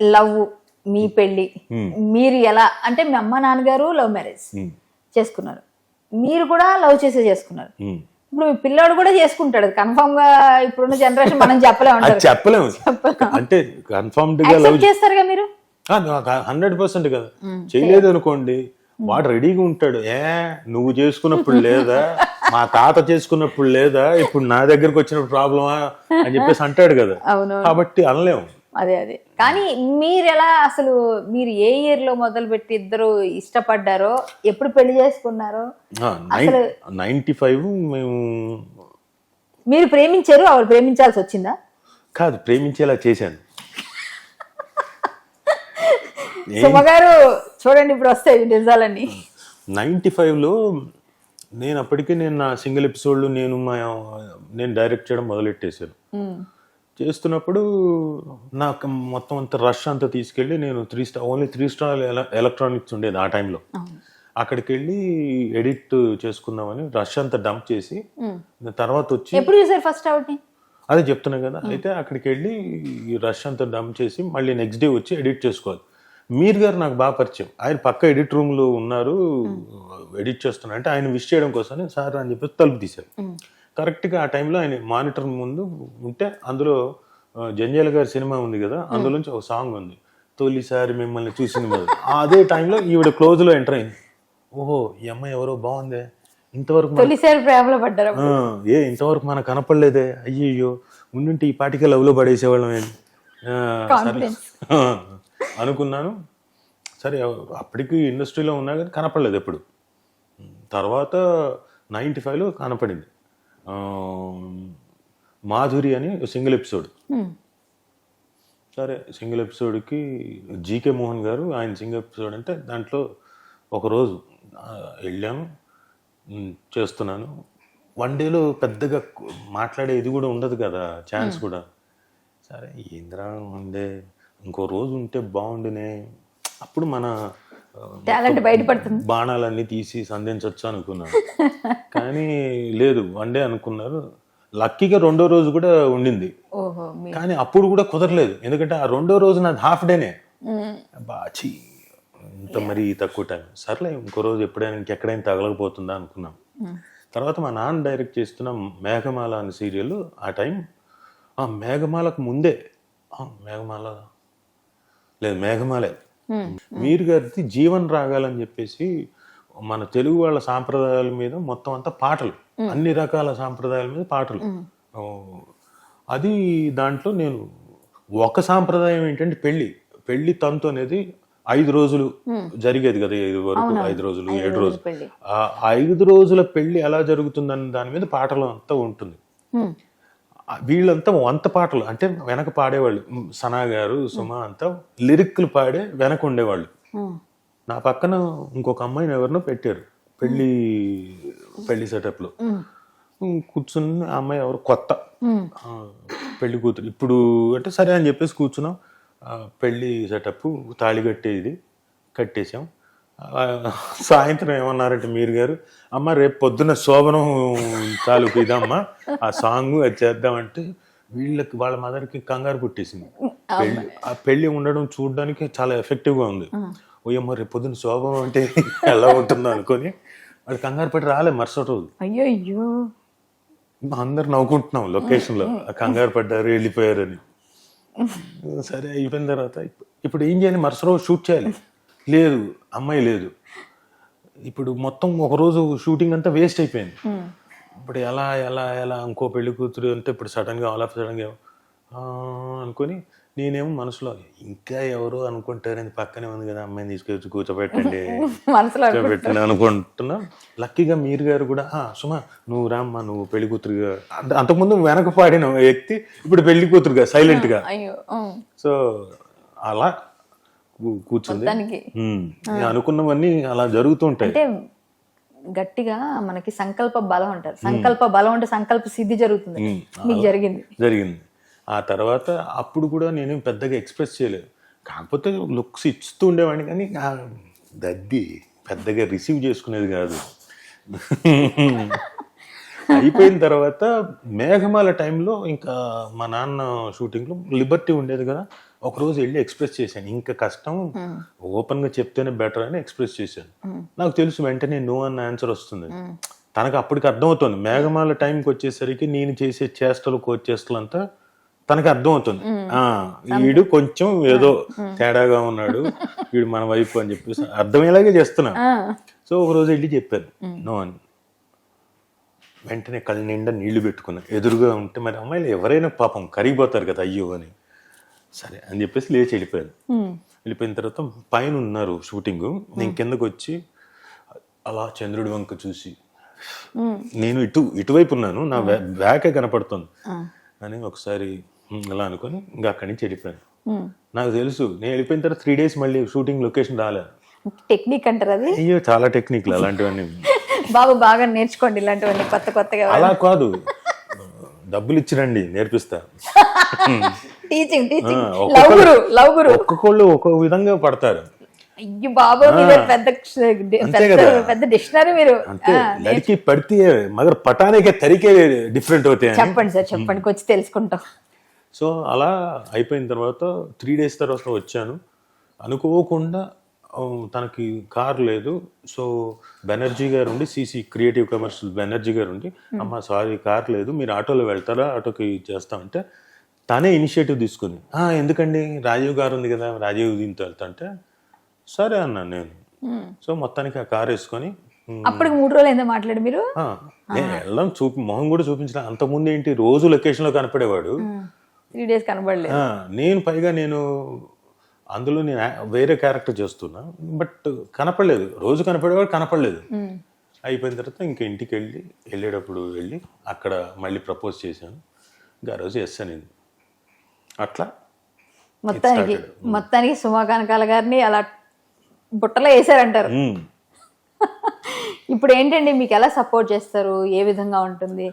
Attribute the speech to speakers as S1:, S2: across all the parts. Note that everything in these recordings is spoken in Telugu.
S1: లవ్, మీ పెళ్ళి, మీరు ఎలా అంటే మీ అమ్మ నాన్నగారు లవ్ మ్యారేజ్ చేసుకున్నారు, మీరు కూడా లవ్ చేసే చేసుకున్నారు. ఇప్పుడు మీ పిల్లాడు కూడా చేసుకుంటాడు కన్ఫర్మ్ గా. ఇప్పుడున్న జనరేషన్ మనం
S2: చెప్పలేము అంటే కన్ఫర్మ్డ్ గా లవ్
S1: చేస్తారుగా మీరు.
S2: 100% కదా. చేయలేదు అనుకోండి, వాడు రెడీగా ఉంటాడు. నువ్వు చేసుకున్నప్పుడు లేదా, మా తాత చేసుకున్నప్పుడు లేదా, ఇప్పుడు నా దగ్గరకు వచ్చినప్పుడు ప్రాబ్లమా అని చెప్పేసి అంటాడు కదా. కాబట్టి అనలేము.
S1: అదే కానీ మీరు ఎలా, అసలు మీరు ఏ ఇయర్ లో మొదలు పెట్టి ఇద్దరు ఇష్టపడ్డారో, ఎప్పుడు పెళ్లి చేసుకున్నారో?
S2: 95 మేము.
S1: మీరు ప్రేమించారు, ఆవిడ ప్రేమించాల్సి వచ్చిందా?
S2: కాదు, ప్రేమించేలా చేశాను.
S1: సుమగారు చూడండి, ఇప్పుడు వస్తాయి నిజాలన్నీ.
S2: 95లో నేను అప్పటికే నా సింగిల్ ఎపిసోడ్లు నేను డైరెక్ట్ చేయడం మొదలెట్టేశాను. చేస్తున్నప్పుడు నాకు మొత్తం అంతా రష్ అంతా తీసుకెళ్ళి నేను ఓన్లీ 3 స్టార్ ఎలక్ట్రానిక్స్ ఉండేది ఆ టైంలో. అక్కడికి వెళ్ళి ఎడిట్ చేసుకుందామని రష్ అంతా డంప్ చేసి తర్వాత వచ్చి.
S1: ఎప్పుడు చూసారు ఫస్ట్ అవుట్?
S2: అదే చెప్తున్నా కదా. అయితే అక్కడికి వెళ్ళి రష్ అంతా డంప్ చేసి మళ్ళీ నెక్స్ట్ డే వచ్చి ఎడిట్ చేసుకోవాలి. మీర్ గారు నాకు బాగా పరిచయం. ఆయన పక్క ఎడిట్ రూమ్ లో ఉన్నారు, ఎడిట్ చేస్తున్నా అంటే ఆయన విష్ చేయడం కోసం సార్ అని చెప్పేసి తలుపు తీశారు. కరెక్ట్గా ఆ టైంలో ఆయన మానిటర్ ముందు ఉంటే అందులో జంజాల గారి సినిమా ఉంది కదా, అందులోంచి ఒక సాంగ్ ఉంది, తొలిసారి మిమ్మల్ని చూసింది మొదలు. అదే టైంలో ఈవిడ క్లోజ్ లో ఎంటర్ అయింది. ఓహో, ఈ అమ్మాయి ఎవరో బాగుందే, ఇంతవరకు ఇంతవరకు మనకు కనపడలేదే, అయ్యయ్యో ఉండుంటే ఈ పాటికే లవ్ లో పడేసేవాళ్ళం అనుకున్నాను. సరే, అప్పటికి ఇండస్ట్రీలో ఉన్నా కానీ కనపడలేదు ఎప్పుడు. తర్వాత 95లో కనపడింది మాధురి అని సింగిల్ ఎపిసోడ్. సరే, సింగిల్ ఎపిసోడ్కి జీకే మోహన్ గారు ఆయన సింగిల్ ఎపిసోడ్ అంటే దాంట్లో ఒకరోజు వెళ్ళాను, చేస్తున్నాను. 1 డేలో పెద్దగా మాట్లాడే ఇది కూడా ఉండదు కదా, ఛాన్స్ కూడా. సరే, ఏంద్రా ఉండే, ఇంకో రోజు ఉంటే బాగుండునే, అప్పుడు మన
S1: టాలెంట్ బయటపడుతుంది,
S2: బాణాలన్నీ తీసి సంధించవచ్చు అనుకున్నాను. కానీ లేదు, 1 డే అనుకున్నారు. లక్కీగా 2వ రోజు కూడా ఉండింది, కానీ అప్పుడు కూడా కుదరలేదు. ఎందుకంటే ఆ 2వ రోజు నాది హాఫ్ డేనే. బాచి ఇంత మరీ తక్కువ టైం, సర్లే ఇంకో రోజు ఎప్పుడైనా ఇంకెక్కడైనా తగలకపోతుందా అనుకున్నాం. తర్వాత మా నాన్న డైరెక్ట్ చేస్తున్న మేఘమాల అనే సీరియల్, ఆ టైం మేఘమాలకు ముందే, మేఘమాలే మీర్ గారిది జీవన్ రాగాలని చెప్పేసి మన తెలుగు వాళ్ళ సాంప్రదాయాల మీద మొత్తం అంతా పాటలు, అన్ని రకాల సాంప్రదాయాల మీద పాటలు. అది దాంట్లో నేను ఒక సాంప్రదాయం ఏంటంటే పెళ్లి తంతు అనేది 5 రోజులు జరిగేది కదా, 5 వరకు, 5 రోజులు 7 రోజులు. ఆ 5 రోజుల పెళ్లి ఎలా జరుగుతుందన్న దాని మీద పాటలు అంతా ఉంటుంది. వీళ్ళంతా వంత పాటలు అంటే వెనక పాడేవాళ్ళు, సనా గారు, సుమ అంతా లిరిక్లు పాడే వెనక ఉండేవాళ్ళు. నా పక్కన ఇంకొక అమ్మాయిని ఎవరినో పెట్టారు పెళ్లి సెటప్ లో. కూర్చుని ఆ అమ్మాయి ఎవరు కొత్త పెళ్లి కూతురు. ఇప్పుడు అంటే సరే అని చెప్పేసి కూర్చున్నాం. పెళ్లి సెటప్, తాళి కట్టేది కట్టేసాం. సాయంత్రం ఏమన్నారంటే మీర్ గారు, అమ్మ రేపు పొద్దున్న శోభనం తాలూకు ఇదమ్మా, ఆ సాంగ్ అది చేద్దామంటే వాళ్ళ మదర్కి కంగారు పుట్టేసింది. ఆ పెళ్లి ఉండడం చూడడానికి చాలా ఎఫెక్టివ్గా ఉంది. ఓయమ్మ రేపు పొద్దున్న శోభనం అంటే ఎలా ఉంటుందో అనుకొని వాడు కంగారు పట్టి రాలే మరుసటి రోజు.
S1: అయ్యో,
S2: అందరు నవ్వుకుంటున్నాం లొకేషన్లో, కంగారు పడ్డారు వెళ్ళిపోయారని. సరే, అయిపోయిన తర్వాత ఇప్పుడు ఏం చేయాలి, మరుసటి రోజు షూట్ చేయాలి. లేదు, అమ్మాయి లేదు. ఇప్పుడు మొత్తం ఒక రోజు షూటింగ్ అంతా వేస్ట్ అయిపోయింది. ఇప్పుడు ఎలా ఎలా ఎలా ఇంకో పెళ్లి కూతురు అంటే ఇప్పుడు సడన్గా సడన్గా అనుకొని నేనేమో మనసులో ఇంకా ఎవరు అనుకుంటారని, పక్కనే ఉంది కదా అమ్మాయిని తీసుకొచ్చి కూర్చోబెట్టండి అనుకుంటున్నా. లక్కీగా మీర్ గారు కూడా, సుమా నువ్వు రామ్మా, నువ్వు పెళ్లి కూతురుగా, అంతకుముందు వెనక పాడిన వ్యక్తి ఇప్పుడు పెళ్లి కూతురుగా సైలెంట్ గా. సో అలా కూర్చుంది. అనుకున్నవన్నీ అలా జరుగుతూ ఉంటాయి.
S1: అంటే గట్టిగా మనకి సంకల్ప బలం అంటారు. సంకల్ప బలం అంటే సంకల్ప సిద్ధి జరుగుతుంది. మీకు
S2: జరిగింది. ఆ తర్వాత అప్పుడు కూడా నేనేం పెద్దగా ఎక్స్ప్రెస్ చేయలేదు. కాకపోతే లుక్స్ ఇస్తూ ఉండేవాడిని, కానీ దద్ది పెద్దగా రిసీవ్ చేసుకునేది కాదు. అయిపోయిన తర్వాత మేఘమాల టైంలో ఇంకా మా నాన్న షూటింగ్లో లిబర్టీ ఉండేది కదా, ఒకరోజు వెళ్ళి ఎక్స్ప్రెస్ చేశాను. ఇంకా కష్టం, ఓపెన్గా చెప్తేనే బెటర్ అని ఎక్స్ప్రెస్ చేశాను. నాకు తెలుసు వెంటనే నో అన్న ఆన్సర్ వస్తుంది. తనకు అప్పటికి అర్థమవుతుంది. మేఘమాల టైంకి వచ్చేసరికి నేను చేసే చేష్టలు కోచేష్టలు అంతా తనకి అర్థమవుతుంది. వీడు కొంచెం ఏదో తేడాగా ఉన్నాడు, వీడు మన వైపు అని చెప్పేసి అర్థమయ్యేలాగే చేస్తున్నా. సో ఒక రోజు వెళ్ళి చెప్పాను నో అని. వెంటనే కళ్ళ నిండా నీళ్లు పెట్టుకున్నా. ఎదురుగా ఉంటే మరి అమ్మాయిలు ఎవరైనా పాపం కరిగిపోతారు కదా అయ్యో అని. సరే అని చెప్పేసి లేచి వెళ్ళిపోయాను. వెళ్ళిపోయిన తర్వాత పైన ఉన్నారు షూటింగ్, నేను కిందకు వచ్చి అలా చంద్రుడి వంక చూసి, నేను ఇటువైపు ఉన్నాను, నా బ్యాకే కనపడుతుంది అని ఒకసారి అలా అనుకొని ఇంకా అక్కడి నుంచి వెళ్ళిపోయాను. నాకు తెలుసు నేను వెళ్ళిపోయిన తర్వాత 3 days మళ్ళీ షూటింగ్ లొకేషన్ రాలేదు.
S1: టెక్నిక్ అంటారు అది.
S2: అయ్యో చాలా టెక్నిక్లు అలాంటివన్నీ.
S1: బాబు బాగా నేర్చుకోండి ఇలాంటివన్నీ కొత్తగా.
S2: అలా కాదు, డబ్బులు ఇచ్చిరండి నేర్పిస్తా.
S1: టీచింగ్ లవ్ గురు
S2: ఒక్కొక్కళ్ళు ఒక్కొక్క విధంగా పడతారు.
S1: అయ్యో బాబు పెద్ద డిక్షనరీ మీరు.
S2: అంతే, లడికి పడితే మగర్ పటానికే తరికే డిఫరెంట్ అవుతాయి.
S1: చెప్పండి సార్, చెప్పండి కొంచెం తెలుసుకుంటాం.
S2: సో అలా అయిపోయిన తర్వాత 3 days తర్వాత వచ్చాను. అనుకోకుండా తనకి కార్ లేదు. సో బెనర్జీ గారు ఉండి, సిసి క్రియేటివ్ కమర్షియల్ బెనర్జీ గారు ఉండి, అమ్మ సారీ కార్ లేదు, మీరు ఆటోలో వెళ్తారా, ఆటోకి చేస్తామంటే తనే ఇనిషియేటివ్ తీసుకుని, ఎందుకండి రాజీవ్ గారు ఉంది కదా, రాజీవ్ దీంతో వెళ్తా అంటే సరే అన్నాను నేను. సో మొత్తానికి ఆ కార్ వేసుకొని
S1: అప్పటికి 3 రోజులు ఏందో మాట్లాడి మీరు
S2: వెళ్ళడం మొహం కూడా చూపించిన. అంతకుముందు ఏంటి రోజు లొకేషన్ లో కనపడేవాడు,
S1: 3 days కనపడలేదు.
S2: నేను పైగా నేను అందులో నేను వేరే క్యారెక్టర్ చేస్తున్నా, బట్ కనపడలేదు, రోజు కనపడేవాడు కనపడలేదు. అయిపోయిన తర్వాత ఇంకా ఇంటికి వెళ్ళేటప్పుడు వెళ్ళి అక్కడ మళ్ళీ ప్రపోజ్ చేశాను. ఇంకా ఆ రోజు చేస్తాను నేను. అట్లా
S1: మొత్తానికి సుమా కనకాల గారిని అలా బుట్టలో వేసారంటారు. ఇప్పుడు ఏంటండి మీకు ఎలా సపోర్ట్ చేస్తారు, ఏ విధంగా ఉంటుంది?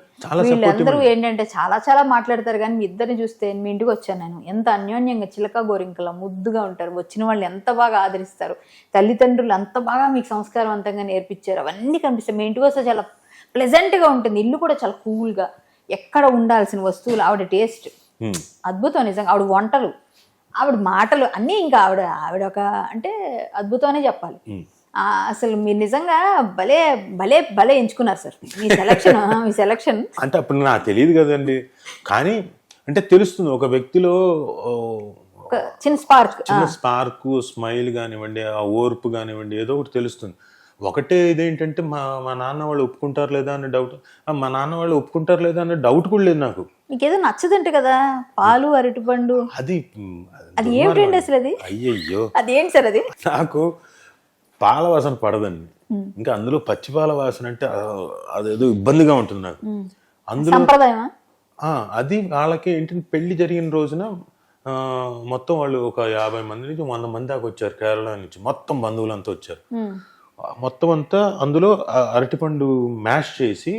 S1: వీళ్ళందరూ ఏంటంటే చాలా మాట్లాడతారు, కానీ మీ ఇద్దరిని చూస్తే మీ ఇంటికి వచ్చాను నేను, ఎంత అన్యోన్యంగా చిలక గోరింకలా ముద్దుగా ఉంటారు. వచ్చిన వాళ్ళు ఎంత బాగా ఆదరిస్తారు, తల్లిదండ్రులు అంత బాగా మీకు సంస్కారవంతంగా నేర్పించారు, అవన్నీ కనిపిస్తాయి. మీ ఇంటికి వస్తే చాలా ప్లెజెంట్గా ఉంటుంది. ఇల్లు కూడా చాలా కూల్గా, ఎక్కడ ఉండాల్సిన వస్తువులు, ఆవిడ టేస్ట్ అద్భుతం నిజంగా. ఆవిడ వంటలు, ఆవిడ మాటలు అన్నీ ఇంకా ఆవిడ ఒక అంటే అద్భుతం అనే చెప్పాలి. అసలు మీరు నిజంగా భలే భలే భలే ఎంచుకున్నారు సార్ మీ సెలక్షన్.
S2: అంటే అప్పుడు నాకు తెలియదు కదండి, కానీ అంటే తెలుస్తుంది ఒక వ్యక్తిలో
S1: చిన్న
S2: స్పార్క్, స్మైల్ కానివ్వండి, ఆ ఓర్పు కానివ్వండి, ఏదో ఒకటి తెలుస్తుంది. ఒకటే ఇదేంటంటే మా నాన్న వాళ్ళు ఒప్పుకుంటారు లేదా అనే డౌట్, మా నాన్న వాళ్ళు ఒప్పుకుంటారు లేదా అనే డౌట్ కూడా లేదు నాకు.
S1: మీకు ఏదో నచ్చదంటే కదా పాలు, అరటిపండు, అది ఏమిటండి అసలు? అది
S2: అయ్యయ్యో
S1: అది ఏంటి సార్? అది
S2: నాకు పాల వాసన పడదండి. ఇంకా అందులో పచ్చి పాల వాసన అంటే అదేదో ఇబ్బందిగా ఉంటుంది నాకు. అందులో
S1: సంప్రదాయమా
S2: అది? వాళ్ళకి ఏంటంటే పెళ్లి జరిగిన రోజున మొత్తం వాళ్ళు ఒక 50 మంది నుంచి 100 మంది దాకా వచ్చారు కేరళ నుంచి, మొత్తం బంధువులంతా వచ్చారు. మొత్తం అంతా అందులో అరటిపండు మ్యాష్ చేసి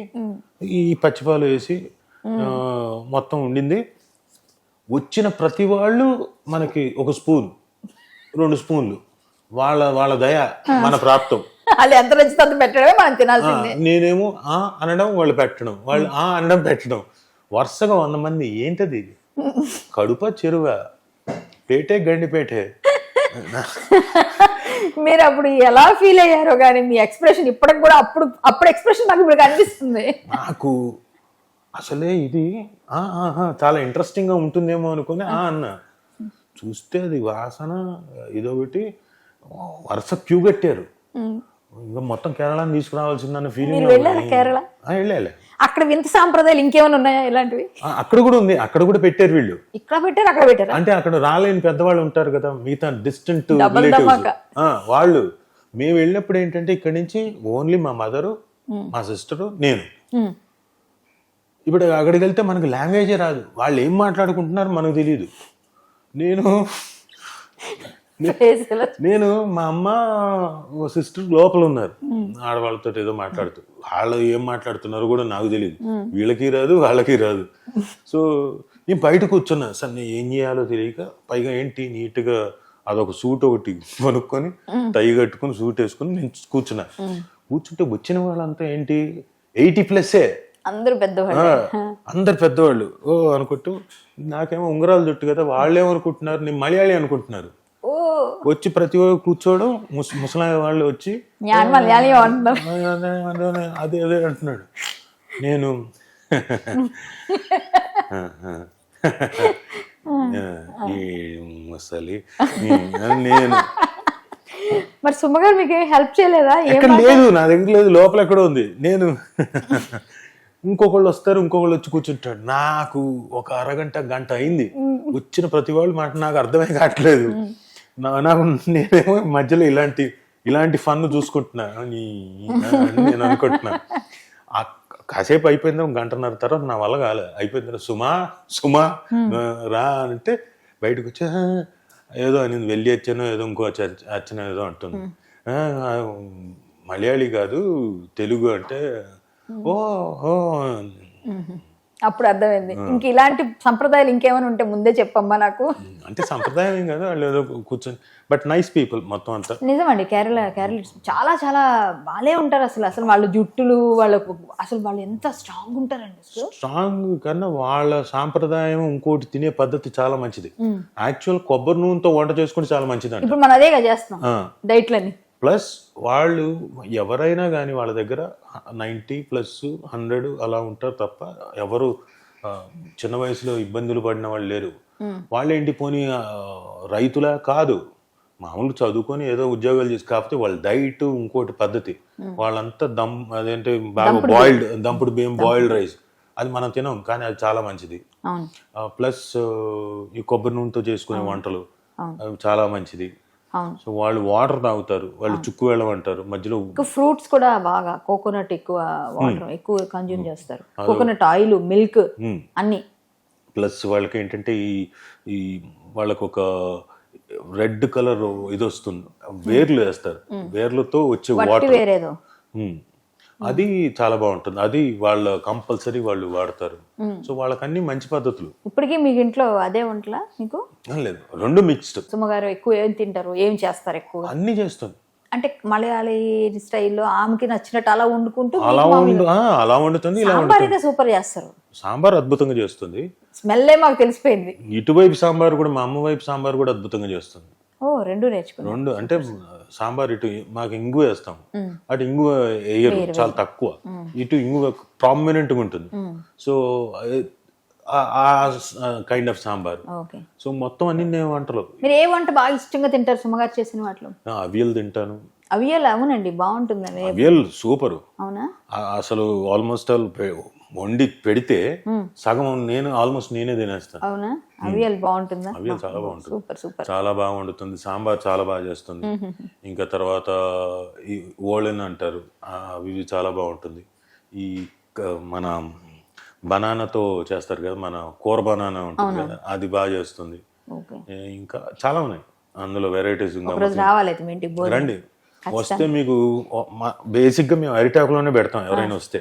S2: ఈ పచ్చిపాలు వేసి మొత్తం ఉండింది. వచ్చిన ప్రతి వాళ్ళు మనకి 1 స్పూన్ 2 స్పూన్లు, వాళ్ళ దయ మన ప్రాప్తం.
S1: ఎంత నచ్చితే అంత పెట్టడమే మనం తినాల్సిందే.
S2: నేనేమో అనడం, వాళ్ళు పెట్టడం, వాళ్ళు అనడం పెట్టడం, వరుసగా 100 మంది. ఏంటది కడుప చెరువా, పేటే గండిపేటే.
S1: మీరు అప్పుడు ఎలా ఫీల్ అయ్యారో కానీ మీ ఎక్స్ప్రెషన్ ఇప్పటికి కూడా అప్పుడు ఎక్స్ప్రెషన్ నాకు ఇప్పుడు కనిపిస్తుంది.
S2: నాకు అసలే ఇది చాలా ఇంట్రెస్టింగ్ గా ఉంటుందేమో అనుకుని అన్న చూస్తే అది వాసన ఇదొకటి వరుస క్యూ కట్టారు. ఇంకా మొత్తం కేరళని తీసుకురావాల్సిందన్న ఫీలింగ్.
S1: కేరళ
S2: వెళ్ళాలి.
S1: అక్కడ వింత సాంప్రదాయాలు ఇంకేమైనా ఉన్నాయా ఇలాంటివి?
S2: అక్కడ కూడా ఉంది, అక్కడ కూడా పెట్టారు వీళ్ళు.
S1: ఇక్కడ పెట్టారు, అక్కడ పెట్టారు.
S2: అంటే అక్కడ రాలేని పెద్దవాళ్ళు ఉంటారు కదా, మిగతా డిస్టెంట్ వాళ్ళు. మేము వెళ్ళినప్పుడు ఏంటంటే ఇక్కడ నుంచి ఓన్లీ మా మదరు, మా సిస్టరు, నేను. ఇప్పుడు అక్కడికి వెళ్తే మనకు లాంగ్వేజే రాదు, వాళ్ళు ఏం మాట్లాడుకుంటున్నారు మనకు తెలియదు. నేను మా అమ్మ సిస్టర్ లోపల ఉన్నారు, ఆడవాళ్ళతో ఏదో మాట్లాడుతూ, వాళ్ళు ఏం మాట్లాడుతున్నారు కూడా నాకు తెలియదు, వీళ్ళకి రాదు వాళ్ళకి రాదు. సో నేను బయట కూర్చున్నా, సార్ నేను ఏం చేయాలో తెలియక. పైగా ఏంటి నీట్గా అదొక సూట్ ఒకటి కొనుక్కొని టై కట్టుకుని సూట్ వేసుకుని నేను కూర్చున్నా. కూర్చుంటే వచ్చిన వాళ్ళంతా ఏంటి 80+.
S1: అందరూ పెద్దవాళ్ళు.
S2: అందరు పెద్దవాళ్ళు ఓ అనుకుంటూ, నాకేమో ఉంగరాలు జుట్టు కదా, వాళ్ళేమనుకుంటున్నారు నేను మలయాళీ అనుకుంటున్నారు.
S1: ఓ
S2: వచ్చి ప్రతి ఒక్కరు కూర్చోవడం, ముసలాం వాళ్ళు వచ్చి
S1: ഞാൻ മലയാളിയോ అంటున్నారు.
S2: అదే అదే అంటున్నాడు. నేను ఈ ముసలి నేను
S1: మరి సుమ్మగారు మీకు హెల్ప్ చేయలేదా?
S2: ఎక్కడ లేదు, నా దగ్గర లేదు, లోపల ఎక్కడో ఉంది. నేను ఇంకొకళ్ళు వస్తారు, ఇంకొకళ్ళు వచ్చి కూర్చుంటాడు. నాకు ఒక అరగంట గంట అయింది. వచ్చిన ప్రతి వాళ్ళు మాట నాకు అర్థమే కావట్లేదు. నాకు నేనేమో మధ్యలో ఇలాంటి ఫన్ చూసుకుంటున్నా నేను అనుకుంటున్నా. కాసేపు అయిపోయింది, గంటన్నర తర్వాత నా వల్ల కాలే, అయిపోయింది. సుమా రా అంటే బయటకు వచ్చా, ఏదో అని వెళ్ళి వచ్చానో ఏదో ఇంకో అర్చన ఏదో అంటుంది. మలయాళీ కాదు తెలుగు అంటే ఓ
S1: అప్పుడు అర్థమైంది. ఇంక ఇలాంటి సంప్రదాయాలు ఇంకేమైనా ఉంటే ముందే చెప్పమ్మా నాకు.
S2: అంటే సంప్రదాయం ఏం కాదు, వాళ్ళు ఏదో కూర్చొని, బట్ నైస్ పీపుల్ మొత్తం అంతా.
S1: నిజమండి, కేరళ చాలా చాలా బాగాలే ఉంటారు. అసలు వాళ్ళ జుట్టులు వాళ్ళకు అసలు వాళ్ళు ఎంత స్ట్రాంగ్ ఉంటారండి. అసలు
S2: స్ట్రాంగ్ కన్నా వాళ్ళ సాంప్రదాయం ఇంకోటి తినే పద్ధతి చాలా మంచిది. యాక్చువల్ కొబ్బరి నూనెతో వంట చేసుకుంటే చాలా మంచిది.
S1: ఇప్పుడు మనం అదేగా చేస్తున్నాం డైట్లని.
S2: ప్లస్ వాళ్ళు ఎవరైనా కానీ వాళ్ళ దగ్గర 90+ 100 అలా ఉంటారు తప్ప ఎవరు చిన్న వయసులో ఇబ్బందులు పడిన వాళ్ళు లేరు. వాళ్ళేంటి పోనీ రైతులా కాదు, మామూలు చదువుకొని ఏదో ఉద్యోగాలు చేసి, కాకపోతే వాళ్ళ డైట్ ఇంకోటి పద్ధతి. వాళ్ళంతా అదేంటి బాగా దంపుడు బియ్యం, బాయిల్డ్ రైస్, అది మనం తినం కానీ అది చాలా మంచిది. ప్లస్ ఈ కొబ్బరి నూనెతో చేసుకునే వంటలు అవి చాలా మంచిది. సో వాళ్ళు వాటర్ తాగుతారు, వాళ్ళు చుక్కు వెళ్ళం అంటారు. మధ్యలో
S1: ఫ్రూట్స్ కూడా బాగా, కోకోనట్ ఎక్కువ వాటర్ ఎక్కువ కన్జ్యూమ్ చేస్తారు, కోకోనట్ ఆయిల్, మిల్క్ అన్ని.
S2: ప్లస్ వాళ్ళకి ఏంటంటే ఈ వాళ్ళకు ఒక రెడ్ కలర్ ఇది వస్తుంది, వేర్లు వేస్తారు, వేర్లతో వచ్చే వాటర్
S1: వేరేదో
S2: అది చాలా బాగుంటుంది. అది వాళ్ళ కంపల్సరీ వాళ్ళు వాడతారు. సో వాళ్ళకి అన్ని మంచి పద్ధతులు.
S1: ఇప్పటికీ మీకు ఇంట్లో అదే వంటలా? మీకు
S2: లేదు, రెండు మిక్స్డ్.
S1: సుమ్మగారు ఎక్కువ ఏం తింటారు, ఏం చేస్తారు? ఎక్కువ
S2: అన్ని చేస్తుంది.
S1: అంటే మలయాళీ స్టైల్లో ఆమెకి నచ్చినట్టు అలా వండుకుంటూ
S2: అలా వండుతుంది.
S1: సాంబార్ అయితే సూపర్ చేస్తారు.
S2: సాంబార్ అద్భుతంగా చేస్తుంది.
S1: స్మెల్లే మాకు తెలిసిపోయింది.
S2: ఇటువైపు సాంబార్ కూడా, మా అమ్మ వైపు సాంబార్ కూడా అద్భుతంగా చేస్తుంది.
S1: రెండు నేర్చుకున్నాను.
S2: రెండు అంటే సాంబార్ ఇటు మాకు ఇంగు వేస్తాం, అటు ఇంగు వేయరు, చాలా తక్కువ. ఇటు ఇంగు ప్రామినెంట్ గా ఉంటుంది. So kind of sambar. So మొత్తం అన్ని వంటలు.
S1: మీరు ఏ వంట బాగా ఇష్టంగా తింటారు సుమ్మగారు చేసిన వాటిలో?
S2: అవియల్ తింటాను.
S1: అవియల్ అవునండి బాగుంటుంది.
S2: అవియల్ సూపర్.
S1: అవునా?
S2: అసలు ఆల్మోస్ట్ ఆల్ వండి పెడితే సగం నేనే తినేస్తాను.
S1: అవునా? అవియల్ బాగుంటుందా?
S2: అవియల్ చాలా బాగుంటుంది.
S1: Super super.
S2: చాలా బాగా వండుతుంది. సాంబార్ చాలా బాగా చేస్తుంది. ఇంకా తర్వాత ఈ ఓళెన్ అంటారు, అవి చాలా బాగుంటుంది. ఈ మన బనానాతో చేస్తారు కదా, మన కూర బనానా ఉంటుంది కదా, అది బాగా చేస్తుంది. ఇంకా చాలా ఉన్నాయి అందులో వెరైటీస్. రండి, వస్తే మీకు బేసిక్ గా మేము అరిటాకులోనే పెడతాం. ఎవరైనా వస్తే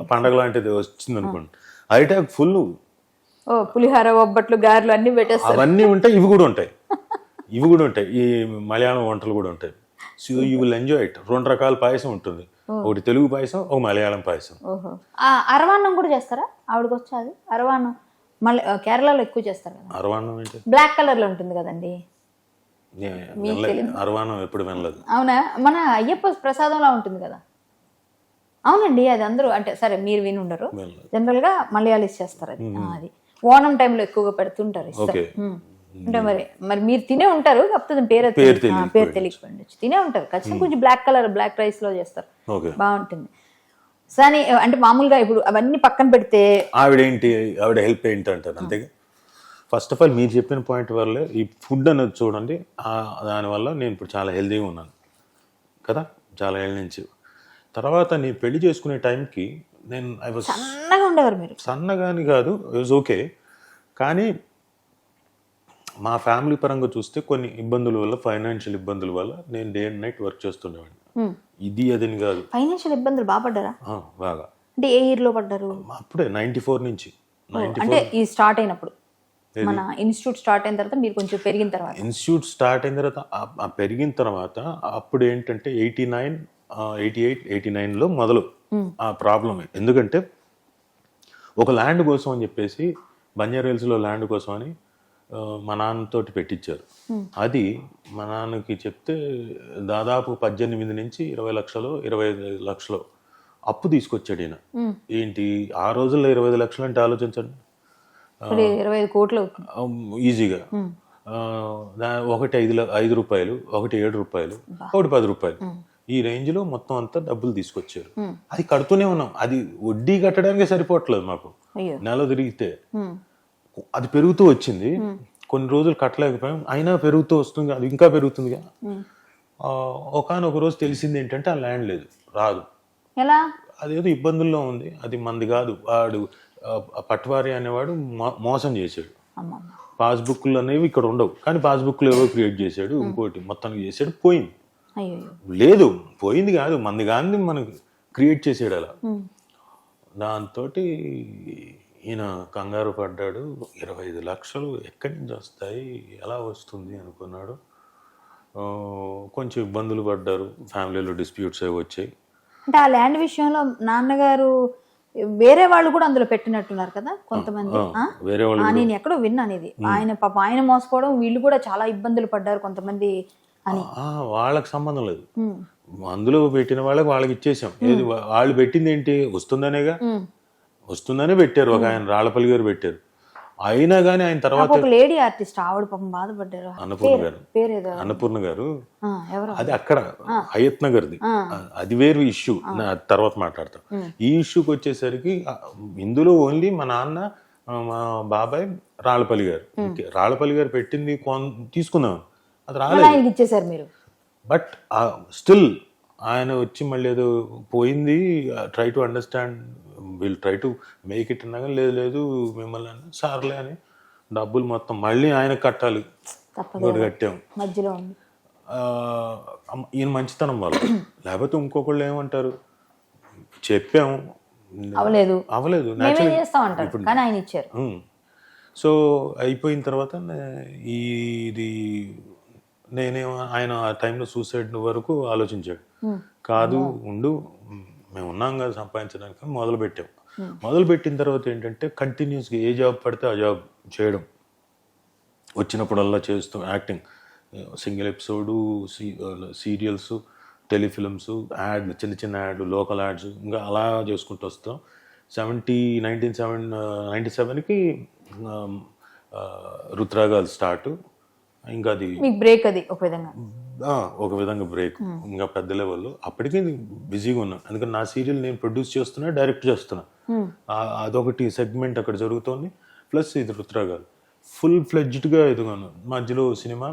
S2: పండగ లాంటిది వచ్చింది అనుకోండి, అరిటాకు ఫుల్
S1: పులిహార, ఒబ్బట్లు, గారెలు అన్ని పెట్టేస్తారు.
S2: అవన్నీ ఉంటాయి, ఇవి కూడా ఉంటాయి. ఈ మలయాళం వంటలు కూడా ఉంటాయి. So you will enjoy it. 2 రకాల పాయసం ఉంటుంది, ఒకటి తెలుగు పాయసం, ఒక మలయాళం పాయసం.
S1: అరవాన్నం కూడా చేస్తారా? ఆవిడకి వచ్చా అది అరవాన్నం? మళ్ళీ కేరళలో ఎక్కువ చేస్తారు కదా.
S2: అరవాన్నం ఏంటి?
S1: బ్లాక్ కలర్ లో ఉంటుంది కదండి.
S2: అరవాన్నం ఎప్పుడు వినలేదు.
S1: అవునా? మన అయ్యప్ప ప్రసాదంలా ఉంటుంది కదా. అవునండి, అది అందరూ అంటే సరే మీరు విని ఉండరు, జనరల్ గా మలయాళీస్ చేస్తారు అది. అది ఓణం టైంలో ఎక్కువగా పెడుతుంటారు. అంటే మరి మీరు తినే ఉంటారు, కాకపోతే పేరు తెలియకపోయింది. తినే ఉంటారు ఖచ్చితంగా. కొంచెం బ్లాక్ రైస్ లో చేస్తారు, బాగుంటుంది. కానీ అంటే మామూలుగా ఇప్పుడు అవన్నీ పక్కన పెడితే
S2: ఆవిడ హెల్ప్ ఏంటి అంటారు. అంతేగా ఫస్ట్ ఆఫ్ ఆల్ మీరు చెప్పిన పాయింట్ వల్ల ఈ ఫుడ్ అనేది చూడండి, దానివల్ల నేను ఇప్పుడు చాలా హెల్తీగా ఉన్నాను కదా, చాలా ఏళ్ళ నుంచి. తర్వాత నేను పెళ్లి చేసుకునే టైంకి నేను
S1: సన్నగా ఉండేవారు. మీరు
S2: సన్నగాని కాదు, ఇట్స్ ఓకే. కానీ మా ఫ్యామిలీ పరంగా చూస్తే కొన్ని ఇబ్బందుల వల్ల, ఫైనాన్షియల్ ఇబ్బందుల వల్ల నేను డే అండ్ నైట్ వర్క్ చేస్తుండేవాడిని. ఇది అదని కాదు,
S1: ఫైనాన్షియల్ ఇబ్బందులు బాగా పడ్డారా?
S2: బాగా.
S1: అంటే ఏ ఇయర్ లో పడ్డారు?
S2: అప్పుడే 94 నుంచి.
S1: అంటే ఈ స్టార్ట్ అయినప్పుడు, మన ఇన్స్టిట్యూట్ స్టార్ట్ అయిన తర్వాత, మీరు కొంచెం పెరిగిన తర్వాత.
S2: ఇన్స్టిట్యూట్ స్టార్ట్ అయిన తర్వాత, పెరిగిన తర్వాత అప్పుడు ఏంటంటే 88, 89లో మొదలు ఆ ప్రాబ్లం. ఎందుకంటే ఒక ల్యాండ్ కోసం అని చెప్పేసి బంజారా హిల్స్లో ల్యాండ్ కోసం అని మా నాన్నతోటి పెట్టించారు. అది మా నాన్నకి చెప్తే దాదాపు 18 నుంచి 20 లక్షలు 25 లక్షలు అప్పు తీసుకొచ్చాడు ఈయన. ఏంటి ఆ రోజుల్లో 25 లక్షలు అంటే ఆలోచించండి,
S1: 25 కోట్లు
S2: ఈజీగా. ఒకటి 5 రూపాయలు, ఒకటి 7 రూపాయలు, ఒకటి 10 రూపాయలు, ఈ రేంజ్ లో మొత్తం అంతా డబ్బులు తీసుకొచ్చారు. అది కడుతూనే ఉన్నాం. అది వడ్డీ కట్టడానికి సరిపోవట్లేదు మాకు. నెల తిరిగితే అది పెరుగుతూ వచ్చింది. కొన్ని రోజులు కట్టలేకపోయాం, అయినా పెరుగుతూ వస్తుంది, అది ఇంకా పెరుగుతుందిగా. ఒకనొక రోజు తెలిసింది ఏంటంటే ఆ ల్యాండ్ లేదు, రాదు.
S1: ఎలా?
S2: అదేదో ఇబ్బందుల్లో ఉంది, అది మంది కాదు. వాడు పట్వారి అనేవాడు మోసం చేశాడు. పాస్బుక్లు అనేవి ఇక్కడ ఉండవు, కానీ పాస్బుక్లు ఏవో క్రియేట్ చేశాడు, ఇంకోటి మొత్తానికి చేశాడు, పోయింది. లేదు పోయింది కాదు, మంది కానీ మనకు క్రియేట్ చేసాడు అలా. దాంతో ఈయన కంగారు పడ్డాడు. 25 లక్షలు ఎక్కడి నుంచి వస్తాయి, ఎలా వస్తుంది అనుకున్నాడు. కొంచెం ఇబ్బందులు పడ్డారు, ఫ్యామిలీలో డిస్ప్యూట్స్ అవి వచ్చాయి.
S1: అంటే ఆ ల్యాండ్ విషయంలో నాన్నగారు వేరే వాళ్ళు కూడా అందులో పెట్టినట్టున్నారు కదా కొంతమంది.
S2: వేరే వాళ్ళు
S1: నేను ఎక్కడో విన్నాను ఇది. ఆయన పాప ఆయన మోసపోవడం, వీళ్ళు కూడా చాలా ఇబ్బందులు పడ్డారు కొంతమంది అని.
S2: వాళ్ళకి సంబంధం లేదు, అందులో పెట్టిన వాళ్ళకి ఇచ్చేసాం. ఏది వాళ్ళు పెట్టింది ఏంటి, వస్తుందనే పెట్టారు. ఒక ఆయన రాళ్ళపల్లి గారు పెట్టారు. అయినా కానీ ఆయన తర్వాత
S1: లేడీ ఆర్టిస్ట్ ఆవిడ పాపం బాధపడ్డారు.
S2: అన్నపూర్ణ గారు అది అక్కడ హయత్ నగర్ది, అది వేరు ఇష్యూ, తర్వాత మాట్లాడతాం. ఈ ఇష్యూకి వచ్చేసరికి ఇందులో ఓన్లీ మా నాన్న, మా బాబాయ్, రాళ్ళపల్లి గారు. రాళ్ళపల్లి గారు పెట్టింది తీసుకుందాం, అది రాలేదు,
S1: ఇచ్చేసారు మీరు.
S2: బట్ స్టిల్ ఆయన వచ్చి మళ్ళీ ఏదో పోయింది, try to understand, will try to make it అన్నా కానీ లేదు మిమ్మల్ని సార్లే అని డబ్బులు మొత్తం మళ్ళీ ఆయన కట్టాలి, కట్టాం
S1: మధ్యలో.
S2: ఈయన మంచితనం వాళ్ళు, లేకపోతే ఇంకొకళ్ళు ఏమంటారు, చెప్పాము అవ్వలేదు
S1: ఇప్పుడు ఆయన ఇచ్చారు.
S2: సో అయిపోయిన తర్వాత ఇది నేనేమో ఆయన ఆ టైంలో సూసైడ్ వరకు ఆలోచించాడు. కాదు ఉండు, మేము ఉన్నాం కదా సంపాదించడానికి, మొదలుపెట్టాం. మొదలుపెట్టిన తర్వాత ఏంటంటే కంటిన్యూస్గా ఏ జాబ్ పడితే ఆ జాబ్ చేయడం, వచ్చినప్పుడల్లా చేస్తూ acting, single episode, serials, telefilms, add, చిన్న చిన్న యాడ్లు, లోకల్ యాడ్స్, ఇంకా అలా చేసుకుంటూ వస్తాం. 1997కి రుద్రాగాలు స్టార్ట్. ఇంకా అది
S1: బ్రేక్, అది
S2: ఒక విధంగా బ్రేక్, ఇంకా పెద్ద లెవెల్లో. అప్పటికే బిజీగా ఉన్నా, ఎందుకంటే నా సీరియల్ నేను ప్రొడ్యూస్ చేస్తున్నా, డైరెక్ట్ చేస్తున్నా, అదొకటి సెగ్మెంట్ అక్కడ జరుగుతోంది. ప్లస్ ఇది రుద్రాగాలు ఫుల్ ఫ్లెడ్జ్డ్గా ఎదుగున్నాను. మధ్యలో సినిమా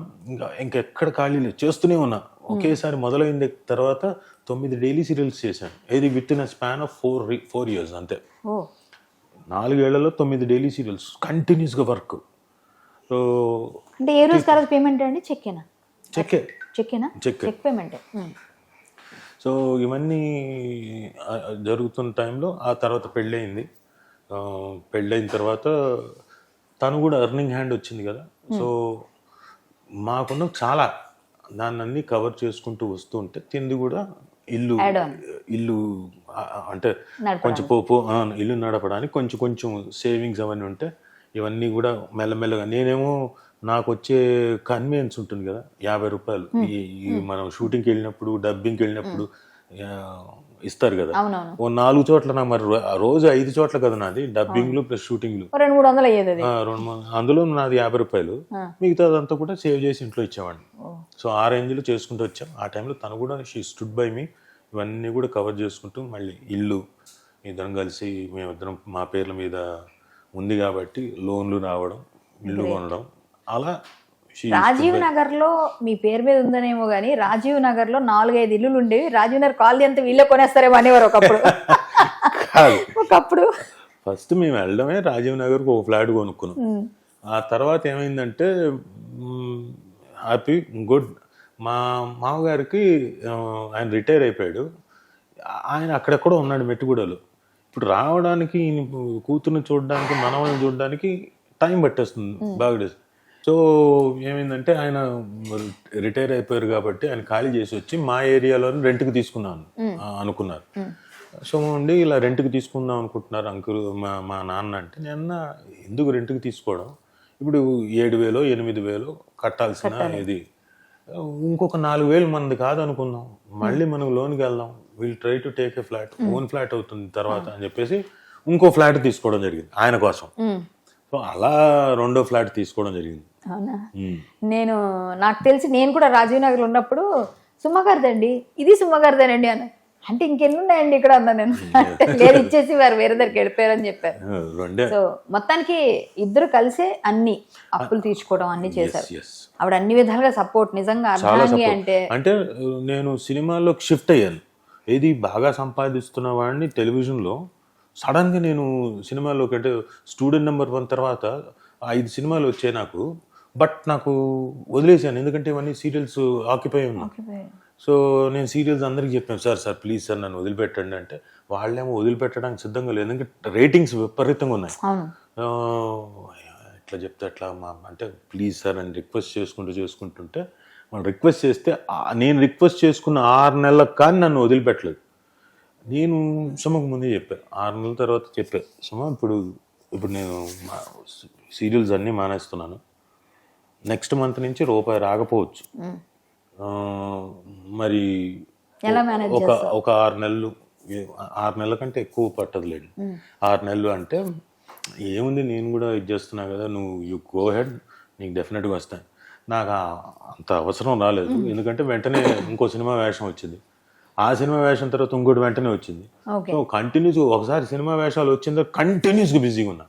S2: ఇంకెక్కడ ఖాళీ లేదు, చేస్తూనే ఉన్నా. ఒకేసారి మొదలైన తర్వాత 9 డైలీ సీరియల్స్ చేశాను. ఇది within span of 4 years అంతే. 4 ఏళ్లలో 9 డైలీ సీరియల్స్ కంటిన్యూస్గా వర్క్. సో
S1: అంటే ఏ రోజు కాలేజ్ పేమెంట్ అండి? Check payment.
S2: సో ఇవన్నీ జరుగుతున్న టైంలో ఆ తర్వాత పెళ్ళయింది. పెళ్ళైన తర్వాత తను కూడా ఎర్నింగ్ హ్యాండ్ వచ్చింది కదా. సో మాకున్న చాలా దాన్ని అన్ని కవర్ చేసుకుంటూ వస్తూ ఉంటే తింది కూడా ఇల్లు అంటే కొంచెం ఇల్లు నడపడానికి కొంచెం సేవింగ్స్ అవన్నీ ఉంటే ఇవన్నీ కూడా మెల్లమెల్లగా. నేనేమో నాకు వచ్చే కన్వీనియన్స్ ఉంటుంది కదా, 50 రూపాయలు ఈ మనం షూటింగ్కి వెళ్ళినప్పుడు, డబ్బింగ్కి వెళ్ళినప్పుడు ఇస్తారు కదా, ఓ 4 చోట్ల నా మరి రోజు 5 చోట్ల కదా నాది, డబ్బింగ్లు ప్లస్ షూటింగ్లు
S1: 200-300 అయ్యేది.
S2: అందులో నాది 50 రూపాయలు, మిగతా అదంతా కూడా సేవ్ చేసి ఇంట్లో ఇచ్చేవాడిని. సో ఆ రేంజ్లో చేసుకుంటూ వచ్చాం. ఆ టైంలో తను కూడా షీ స్టుడ్ బై మీ, ఇవన్నీ కూడా కవర్ చేసుకుంటూ మళ్ళీ ఇల్లు ఇద్దరం కలిసి, మేమిద్దరం మా పేర్ల మీద ఉంది కాబట్టి లోన్లు రావడం, ఇల్లు కొనడం, అలా.
S1: రాజీవ్ నగర్ లో మీ పేరు మీద ఉందనేమో గానీ, రాజీవ్ నగర్ లో 4-5 ఇల్లులు ఉండేవి. రాజీవ్ నగర్ కాలనీ అంతా వీళ్ళే కొనేస్తారేమో అనేవారు ఒకప్పుడు.
S2: ఫస్ట్ మేము వెళ్ళడమే రాజీవ్ నగర్కి ఒక ఫ్లాట్ కొనుక్కున్నాం. ఆ తర్వాత ఏమైందంటే హ్యాపీ గుడ్, మా మామగారికి ఆయన రిటైర్ అయిపోయాడు. ఆయన అక్కడెక్కడో ఉన్నాడు మెట్టుగూడలో. ఇప్పుడు రావడానికి, కూతుర్ని చూడడానికి, మనవల్ని చూడడానికి టైం పట్టేస్తుంది బాగా. సో ఏమైందంటే ఆయన రిటైర్ అయిపోయారు కాబట్టి ఆయన ఖాళీ చేసి వచ్చి మా ఏరియాలో రెంట్కి తీసుకున్నాను అనుకున్నారు. సో ఉండి ఇలా రెంట్కి తీసుకుందాం అనుకుంటున్నారు అంకుల్ మా నాన్న అంటే, నేను ఎందుకు రెంట్కి తీసుకోవడం, ఇప్పుడు 7,000 8,000 కట్టాల్సిన ఇది, ఇంకొక 4,000 మనది కాదు అనుకుందాం, మళ్ళీ మనం లోన్కి వెళ్దాం, will try to take a flat, own flat అవుతుంది తర్వాత అని చెప్పేసి ఇంకో ఫ్లాట్ తీసుకోవడం జరిగింది ఆయన కోసం. సో అలా రెండో ఫ్లాట్ తీసుకోవడం జరిగింది.
S1: అవునా? నాకు తెలిసి నేను కూడా రాజీవ్ నగర్ ఉన్నప్పుడు సుమ్మగారిదండి, ఇది సుమ్మగారిదేనండి అని అంటే ఇంకెన్ని ఉన్నాయండి ఇక్కడ అన్నా నేను. లేదు ఇచ్చేసి వారు వేరే దగ్గరికి వెళ్ళిపోయారని చెప్పారు. సో మొత్తానికి ఇద్దరు కలిసే అన్ని అప్పులు తీర్చుకోవడం అన్ని చేశారు. ఆవిడ అన్ని విధాలుగా సపోర్ట్, నిజంగా అర్ధాంగి
S2: అంటే నేను సినిమాలోకి షిఫ్ట్ అయ్యాను. ఏది బాగా సంపాదిస్తున్న వాడిని టెలివిజన్లో సడన్గా నేను సినిమాలోకి, అంటే స్టూడెంట్ నెంబర్ 1 తర్వాత 5 సినిమాలు వచ్చాయి నాకు. బట్ నాకు వదిలేసాను, ఎందుకంటే ఇవన్నీ సీరియల్స్ ఆక్యుపై ఉన్నాయి. సో నేను సీరియల్స్ అందరికీ చెప్పాను, సార్ ప్లీజ్ సార్ నన్ను వదిలిపెట్టండి అంటే, వాళ్ళేమో వదిలిపెట్టడానికి సిద్ధంగా లేదు, ఎందుకంటే రేటింగ్స్ విపరీతంగా ఉన్నాయి. ఎట్లా చెప్తే ఎట్లా అంటే ప్లీజ్ సార్ అని రిక్వెస్ట్ చేసుకుంటుంటే వాళ్ళు రిక్వెస్ట్ చేస్తే, నేను రిక్వెస్ట్ చేసుకున్న 6 నెలలకు కానీ నన్ను వదిలిపెట్టలేదు. నేను సుమకు ముందే చెప్పాను, 6 నెలల తర్వాత చెప్పాను, సుమ ఇప్పుడు నేను సీరియల్స్ అన్నీ మానేస్తున్నాను, నెక్స్ట్ మంత్ నుంచి రూపాయి రాకపోవచ్చు, మరి ఒక 6 నెలలు, 6 నెలల కంటే ఎక్కువ పట్టదులేండి, 6 నెలలు అంటే ఏముంది, నేను కూడా ఇది చేస్తున్నా కదా, నువ్వు యూ గో హెడ్, నీకు డెఫినెట్గా వస్తాను. నాకు అంత అవసరం రాలేదు, ఎందుకంటే వెంటనే ఇంకో సినిమా వేషం వచ్చింది, ఆ సినిమా వేషం తర్వాత ఇంకోటి వెంటనే వచ్చింది. సో కంటిన్యూస్ ఒకసారి సినిమా వేషాలు వచ్చిందో కంటిన్యూస్గా బిజీగా ఉన్నా.